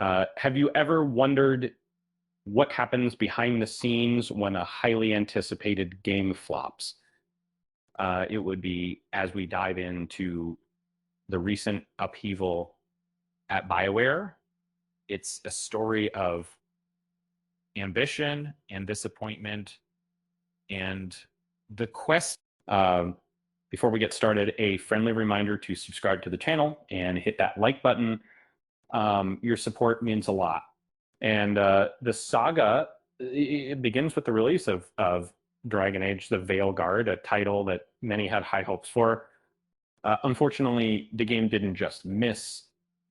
Have you ever wondered what happens behind the scenes when a highly anticipated game flops? It would be as we dive into the recent upheaval at BioWare. It's a story of ambition and disappointment and the quest. Before we get started, a friendly reminder to subscribe to the channel and hit that like button. Your support means a lot. And the saga, it begins with the release of Dragon Age, the Veilguard, a title that many had high hopes for. Unfortunately, the game didn't just miss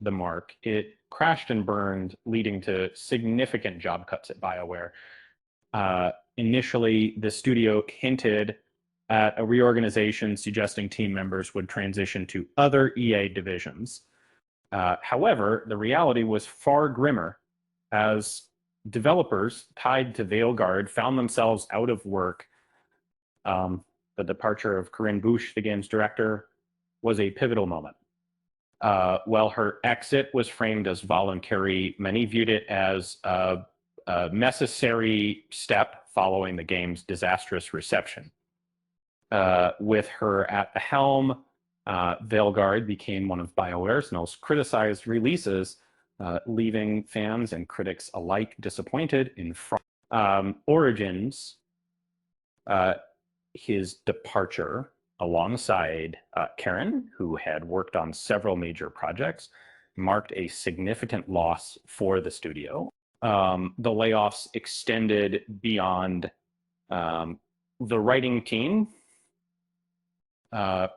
the mark. It crashed and burned, leading to significant job cuts at BioWare. Initially, the studio hinted at a reorganization, suggesting team members would transition to other EA divisions. However, the reality was far grimmer, as developers tied to Veilguard found themselves out of work. The departure of Corinne Bush, the game's director, was a pivotal moment. While her exit was framed as voluntary, many viewed it as a necessary step following the game's disastrous reception. With her at the helm, Veilguard became one of BioWare's most criticized releases, leaving fans and critics alike disappointed in Origins. His departure alongside Karen, who had worked on several major projects, marked a significant loss for the studio. The layoffs extended beyond the writing team.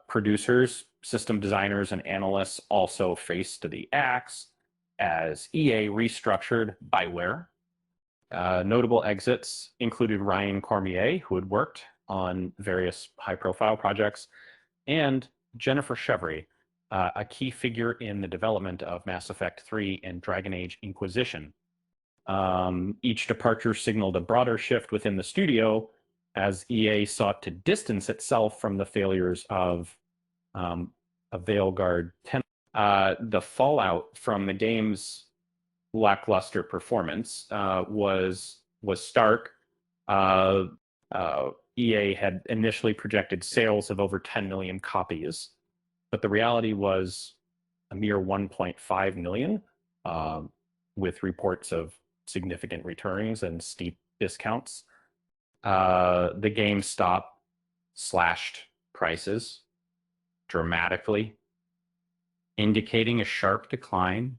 Producers, system designers, and analysts also faced the axe as EA restructured BioWare. Notable exits included Ryan Cormier, who had worked on various high-profile projects, and Jennifer Chevry, a key figure in the development of Mass Effect 3 and Dragon Age Inquisition. Each departure signaled a broader shift within the studio as EA sought to distance itself from the failures of Veilguard 10. The fallout from the game's lackluster performance was stark. EA had initially projected sales of over 10 million copies, but the reality was a mere 1.5 million, with reports of significant returns and steep discounts. The GameStop slashed prices dramatically, indicating a sharp decline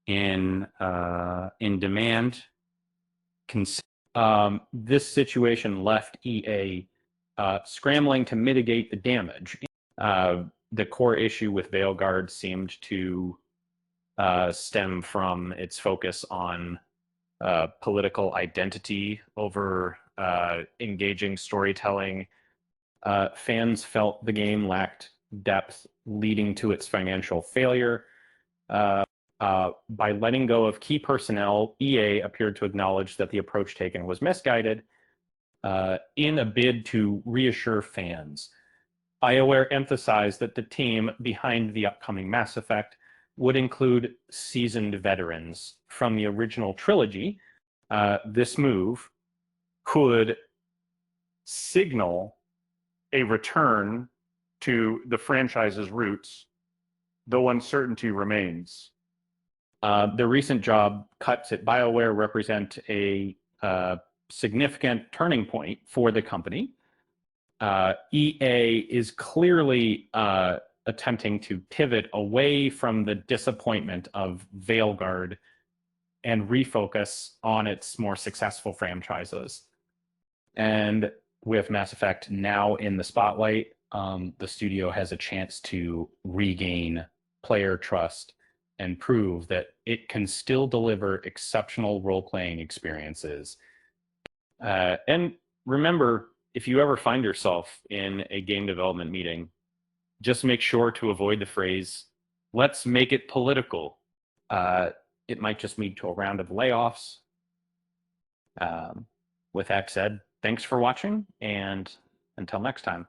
in demand. This situation left EA scrambling to mitigate the damage. The core issue with Veilguard seemed to stem from its focus on political identity over engaging storytelling. Fans felt the game lacked depth, leading to its financial failure. By letting go of key personnel, EA appeared to acknowledge that the approach taken was misguided. In a bid to reassure fans, BioWare emphasized that the team behind the upcoming Mass Effect would include seasoned veterans from the original trilogy. This move could signal a return to the franchise's roots, though uncertainty remains. The recent job cuts at BioWare represent a significant turning point for the company. EA is clearly attempting to pivot away from the disappointment of Veilguard and refocus on its more successful franchises. And with Mass Effect now in the spotlight, the studio has a chance to regain player trust and prove that it can still deliver exceptional role-playing experiences. And remember, if you ever find yourself in a game development meeting, just make sure to avoid the phrase, "Let's make it political." It might just lead to a round of layoffs. With that said, thanks for watching, and until next time.